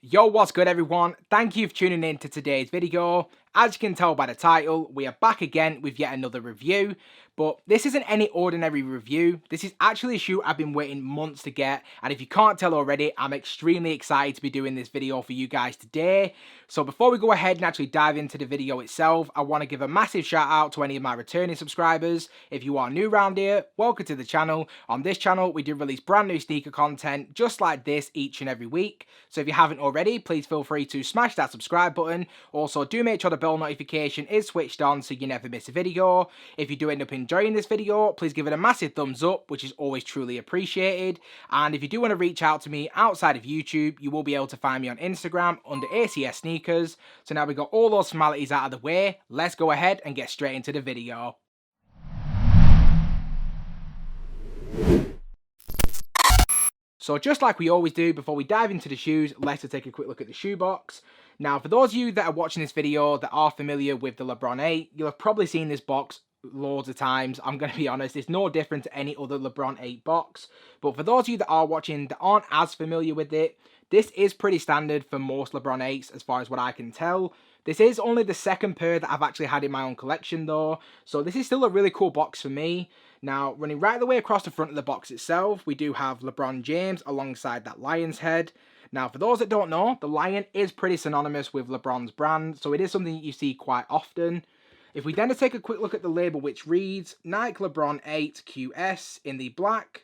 Yo, what's good everyone? Thank you for tuning in to today's video. As you can tell by the title, we are back again with yet another review, but this isn't any ordinary review. This is actually a shoe I've been waiting months to get, and if you can't tell already, I'm extremely excited to be doing this video for you guys today. So before we go ahead and actually dive into the video itself, I want to give a massive shout out to any of my returning subscribers. If you are new around here, welcome to the channel. On this channel, we do release brand new sneaker content just like this each and every week. So if you haven't already, please feel free to smash that subscribe button. Also, do make sure the bell notification is switched on so you never miss a video. If you do end up enjoying this video, please give it a massive thumbs up, which is always truly appreciated. And if you do want to reach out to me outside of YouTube, you will be able to find me on Instagram under ACS Sneakers. So now we got all those formalities out of the way, let's go ahead and get straight into the video. So just like we always do, before we dive into the shoes, let's take a quick look at the shoebox. Now, for those of you that are watching this video that are familiar with the LeBron 8, you'll have probably seen this box loads of times. I'm going to be honest, it's no different to any other LeBron 8 box. But for those of you that are watching that aren't as familiar with it, this is pretty standard for most LeBron 8s as far as what I can tell. This is only the second pair that I've actually had in my own collection though, so this is still a really cool box for me. Now, running right the way across the front of the box itself, we do have LeBron James alongside that lion's head. Now, for those that don't know, the lion is pretty synonymous with LeBron's brand, so it is something that you see quite often. If we then take a quick look at the label, which reads Nike LeBron 8 QS in the black,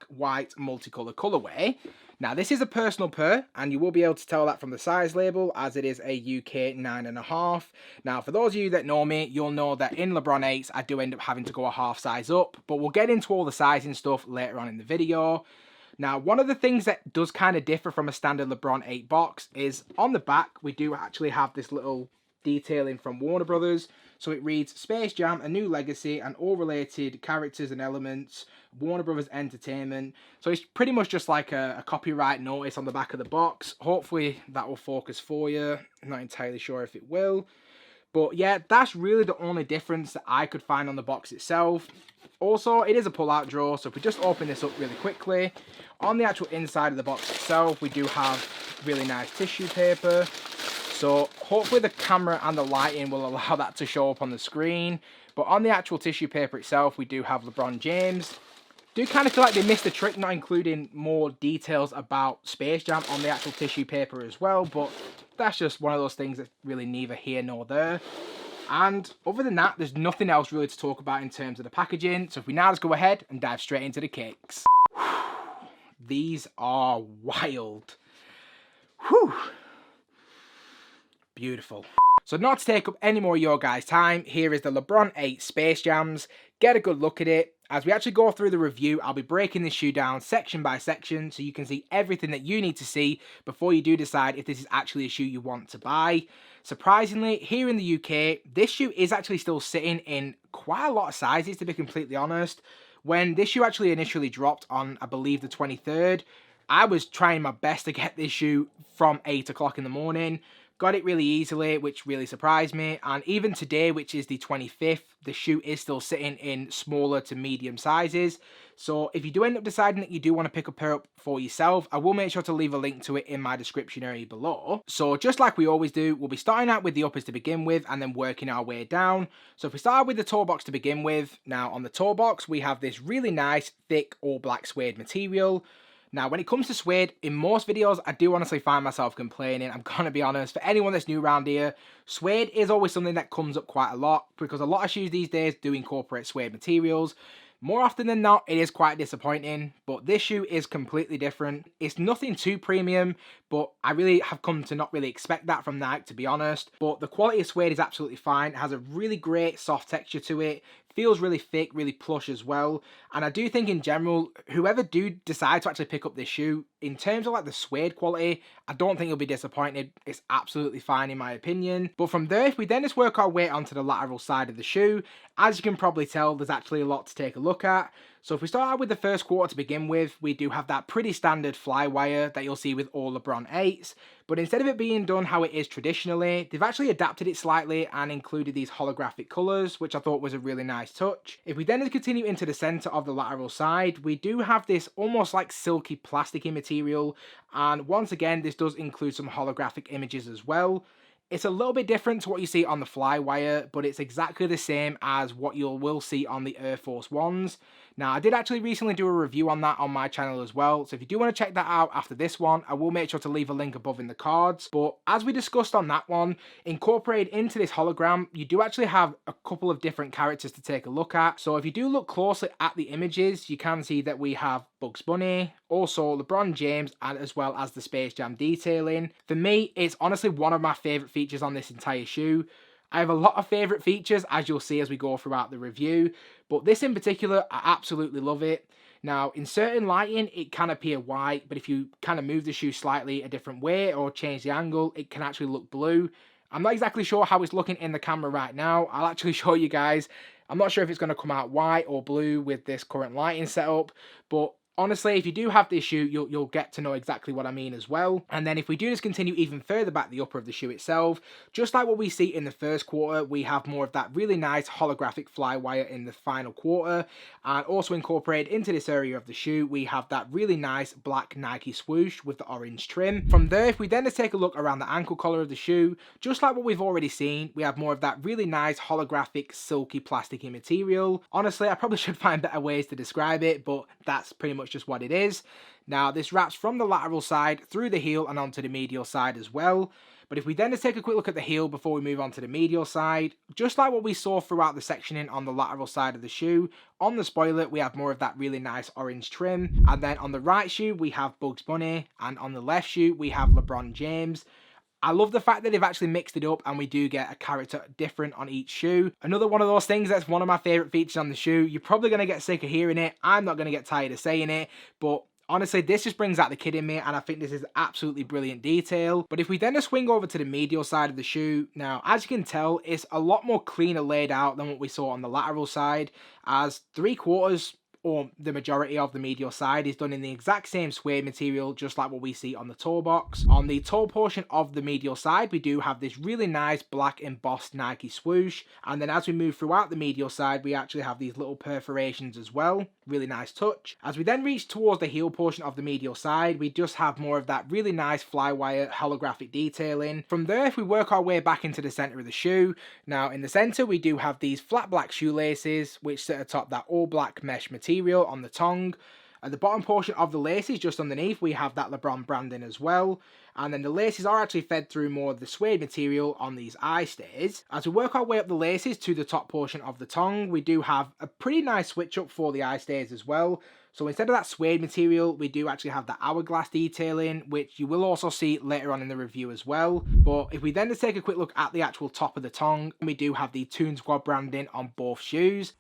white, multicolour colourway. Now, this is a personal pair, and you will be able to tell that from the size label, as it is a UK 9.5. Now, for those of you that know me, you'll know that in LeBron 8s, I do end up having to go a half size up, but we'll get into all the sizing stuff later on in the video. Now, one of the things that does kind of differ from a standard LeBron 8 box is on the back, we do actually have this little detailing from Warner Brothers. So it reads Space Jam, A New Legacy, and all related characters and elements, Warner Brothers Entertainment. So it's pretty much just like a copyright notice on the back of the box. Hopefully that will focus for you. I'm not entirely sure if it will. But yeah, that's really the only difference that I could find on the box itself. Also, it is a pull-out drawer, so if we just open this up really quickly, on the actual inside of the box itself, we do have really nice tissue paper. So hopefully the camera and the lighting will allow that to show up on the screen. But on the actual tissue paper itself, we do have LeBron James. Do kind of feel like they missed the trick not including more details about Space Jam on the actual tissue paper as well. But that's just one of those things that's really neither here nor there. And other than that, there's nothing else really to talk about in terms of the packaging. So if we now just go ahead and dive straight into the kicks. These are wild. Whew. Beautiful. So not to take up any more of your guys' time, here is the LeBron 8 Space Jams. Get a good look at it. As we actually go through the review, I'll be breaking this shoe down section by section so you can see everything that you need to see before you do decide if this is actually a shoe you want to buy. Surprisingly, here in the UK, this shoe is actually still sitting in quite a lot of sizes, to be completely honest. When this shoe actually initially dropped on, I believe, the 23rd, I was trying my best to get this shoe from 8 o'clock in the morning. Got it really easily, which really surprised me. And even today, which is the 25th, the shoe is still sitting in smaller to medium sizes. So if you do end up deciding that you do want to pick a pair up for yourself, I will make sure to leave a link to it in my description area below. So just like we always do, we'll be starting out with the uppers to begin with and then working our way down. So if we start with the toe box to begin with, now on the toe box, we have this really nice, thick, all black suede material. Now, when it comes to suede, in most videos, I do honestly find myself complaining. I'm going to be honest. For anyone that's new around here, suede is always something that comes up quite a lot because a lot of shoes these days do incorporate suede materials. More often than not, it is quite disappointing, but this shoe is completely different. It's nothing too premium, but I really have come to not really expect that from Nike, to be honest. But the quality of suede is absolutely fine. It has a really great soft texture to it. Feels really thick, really plush as well. And I do think in general, whoever do decide to actually pick up this shoe, in terms of like the suede quality, I don't think you'll be disappointed. It's absolutely fine in my opinion. But from there, if we then just work our way onto the lateral side of the shoe, as you can probably tell, there's actually a lot to take a look at. So if we start out with the first quarter to begin with, we do have that pretty standard fly wire that you'll see with all LeBron 8s. But instead of it being done how it is traditionally, they've actually adapted it slightly and included these holographic colours, which I thought was a really nice touch. If we then continue into the centre of the lateral side, we do have this almost like silky plasticky material material, and once again this does include some holographic images as well. It's a little bit different to what you see on the Flywire, but it's exactly the same as what you will see on the Air Force Ones. Now, I did actually recently do a review on that on my channel as well, so if you do want to check that out after this one, I will make sure to leave a link above in the cards. But as we discussed on that one, incorporated into this hologram, you do actually have a couple of different characters to take a look at. So if you do look closely at the images, you can see that we have Bugs Bunny, also LeBron James, and as well as the Space Jam detailing. For me, it's honestly one of my favourite features on this entire shoe. I have a lot of favourite features, as you'll see as we go throughout the review, but this in particular, I absolutely love it. Now, in certain lighting, it can appear white, but if you kind of move the shoe slightly a different way or change the angle, it can actually look blue. I'm not exactly sure how it's looking in the camera right now. I'll actually show you guys. I'm not sure if it's going to come out white or blue with this current lighting setup, but honestly, if you do have this shoe, you'll get to know exactly what I mean as well. And then if we do just continue even further back the upper of the shoe itself, just like what we see in the first quarter, we have more of that really nice holographic Flywire in the final quarter. And also incorporated into this area of the shoe, we have that really nice black Nike swoosh with the orange trim. From there, if we then just take a look around the ankle collar of the shoe, just like what we've already seen, we have more of that really nice holographic silky plasticky material. Honestly, I probably should find better ways to describe it, but that's pretty much just what it is. Now, this wraps from the lateral side through the heel and onto the medial side as well. But if we then just take a quick look at the heel before we move on to the medial side, just like what we saw throughout the sectioning on the lateral side of the shoe, on the spoiler we have more of that really nice orange trim, and then on the right shoe we have Bugs Bunny, and on the left shoe we have LeBron James. I love the fact that they've actually mixed it up and we do get a character different on each shoe. Another one of those things that's one of my favourite features on the shoe. You're probably going to get sick of hearing it. I'm not going to get tired of saying it, but honestly, this just brings out the kid in me, and I think this is absolutely brilliant detail. But if we then just swing over to the medial side of the shoe, now, as you can tell, it's a lot more cleaner laid out than what we saw on the lateral side, as 3/4 or the majority of the medial side is done in the exact same suede material, just like what we see on the toe box. On the toe portion of the medial side, we do have this really nice black embossed Nike swoosh, and then as we move throughout the medial side, we actually have these little perforations as well. Really nice touch. As we then reach towards the heel portion of the medial side, we just have more of that really nice Flywire holographic detailing. From there, if we work our way back into the center of the shoe, now in the center we do have these flat black shoelaces which sit atop that all black mesh material on the tongue. At the bottom portion of the laces, just underneath, we have that LeBron branding as well. And then the laces are actually fed through more of the suede material on these eye stays. As we work our way up the laces to the top portion of the tongue, we do have a pretty nice switch up for the eye stays as well. So instead of that suede material, we do actually have the hourglass detailing, which you will also see later on in the review as well. But if we then just take a quick look at the actual top of the tongue, we do have the Toon Squad branding on both shoes.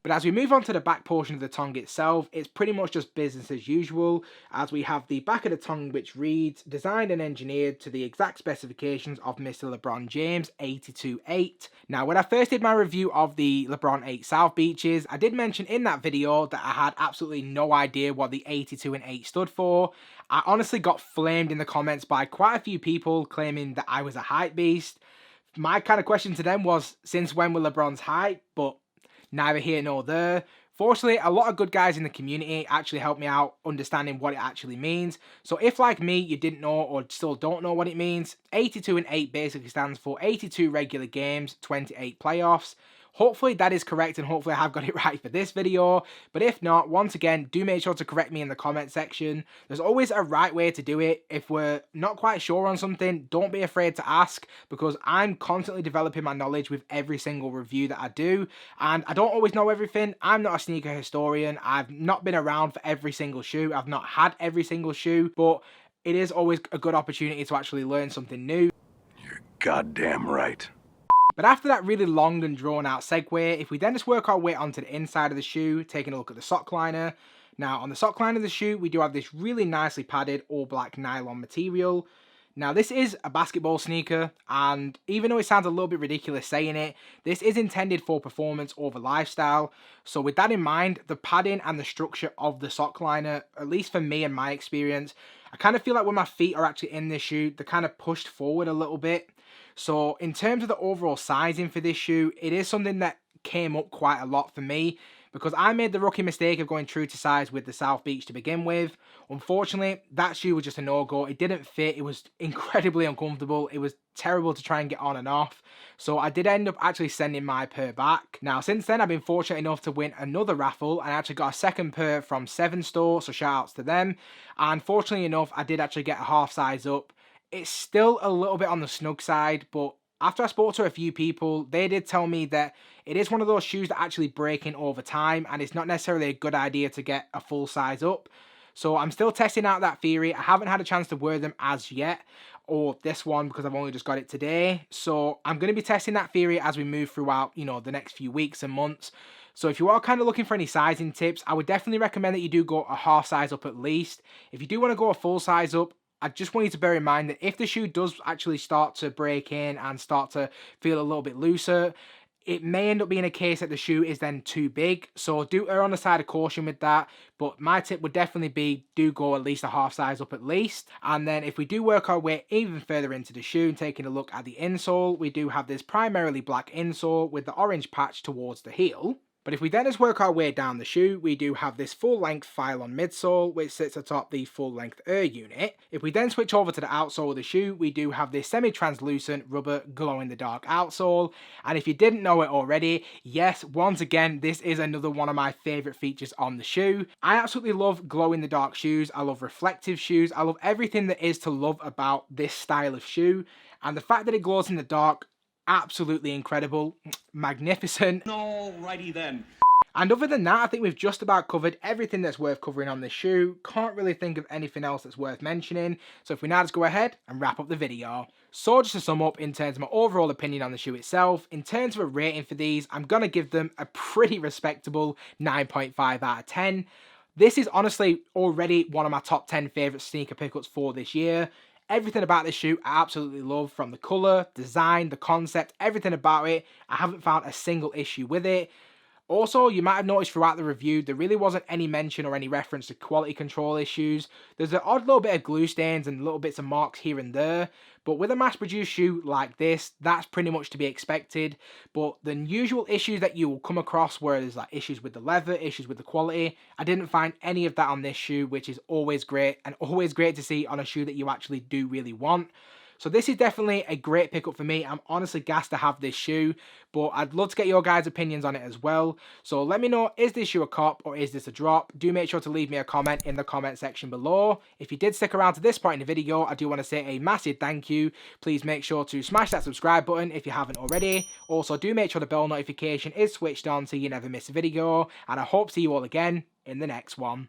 But as we move on to the back portion of the tongue itself, it's pretty much just business as usual, as we have the back of the tongue which reads, designed and engineered to the exact specifications of Mr. LeBron James 82-8. Now, when I first did my review of the LeBron 8 South Beaches, I did mention in that video that I had absolutely no idea what the 82 and 8 stood for. I honestly got flamed in the comments by quite a few people claiming that I was a hype beast. My kind of question to them was, since when were LeBron's hype? But neither here nor there. Fortunately, a lot of good guys in the community actually helped me out understanding what it actually means. So if, like me, you didn't know or still don't know what it means, 82 and 8 basically stands for 82 regular games, 28 playoffs. Hopefully that is correct, and hopefully I have got it right for this video. But if not, once again, do make sure to correct me in the comment section. There's always a right way to do it. If we're not quite sure on something, don't be afraid to ask, because I'm constantly developing my knowledge with every single review that I do. And I don't always know everything. I'm not a sneaker historian. I've not been around for every single shoe. I've not had every single shoe, but it is always a good opportunity to actually learn something new. You're goddamn right. But after that really long and drawn out segue, if we then just work our way onto the inside of the shoe, taking a look at the sock liner. Now on the sock liner of the shoe, we do have this really nicely padded all black nylon material. Now this is a basketball sneaker, and even though it sounds a little bit ridiculous saying it, this is intended for performance over lifestyle. So with that in mind, the padding and the structure of the sock liner, at least for me and my experience, I kind of feel like when my feet are actually in this shoe, they're kind of pushed forward a little bit. So in terms of the overall sizing for this shoe, it is something that came up quite a lot for me. because I made the rookie mistake of going true to size with the South Beach to begin with. Unfortunately, that shoe was just a no-go. It didn't fit. It was incredibly uncomfortable. It was terrible to try and get on and off. So I did end up actually sending my pair back. Now, since then, I've been fortunate enough to win another raffle, and I actually got a second pair from 7 Store, so shout outs to them. And fortunately enough, I did actually get a half size up. It's still a little bit on the snug side, but after I spoke to a few people, they did tell me that it is one of those shoes that actually break in over time, and it's not necessarily a good idea to get a full size up. So I'm still testing out that theory. I haven't had a chance to wear them as yet, or this one, because I've only just got it today. So I'm going to be testing that theory as we move throughout, the next few weeks and months. So if you are kind of looking for any sizing tips, I would definitely recommend that you do go a half size up at least. If you do want to go a full size up, I just want you to bear in mind that if the shoe does actually start to break in and start to feel a little bit looser, it may end up being a case that the shoe is then too big. So do err on the side of caution with that. But my tip would definitely be do go at least a half size up at least. And then if we do work our way even further into the shoe and taking a look at the insole, we do have this primarily black insole with the orange patch towards the heel. But if we then just work our way down the shoe, we do have this full-length Phylon midsole, which sits atop the full-length Air unit. If we then switch over to the outsole of the shoe, we do have this semi-translucent rubber glow-in-the-dark outsole. And if you didn't know it already, yes, once again, this is another one of my favourite features on the shoe. I absolutely love glow-in-the-dark shoes. I love reflective shoes. I love everything that is to love about this style of shoe. And the fact that it glows in the dark, absolutely incredible, magnificent. Alrighty then. And other than that, I think we've just about covered everything that's worth covering on this shoe. Can't really think of anything else that's worth mentioning. So if we now just go ahead and wrap up the video. So just to sum up in terms of my overall opinion on the shoe itself, in terms of a rating for these, I'm going to give them a pretty respectable 9.5 out of 10. This is honestly already one of my top 10 favourite sneaker pickups for this year. Everything about this shoe I absolutely love, from the colour, design, the concept, everything about it. I haven't found a single issue with it. Also, you might have noticed throughout the review, there really wasn't any mention or any reference to quality control issues. There's an odd little bit of glue stains and little bits of marks here and there, but with a mass-produced shoe like this, that's pretty much to be expected. But the usual issues that you will come across, where there's like issues with the leather, issues with the quality, I didn't find any of that on this shoe, which is always great, and always great to see on a shoe that you actually do really want. So this is definitely a great pickup for me. I'm honestly gassed to have this shoe, but I'd love to get your guys' opinions on it as well. So let me know, is this shoe a cop or is this a drop? Do make sure to leave me a comment in the comment section below. If you did stick around to this point in the video, I do want to say a massive thank you. Please make sure to smash that subscribe button if you haven't already. Also, do make sure the bell notification is switched on so you never miss a video. And I hope to see you all again in the next one.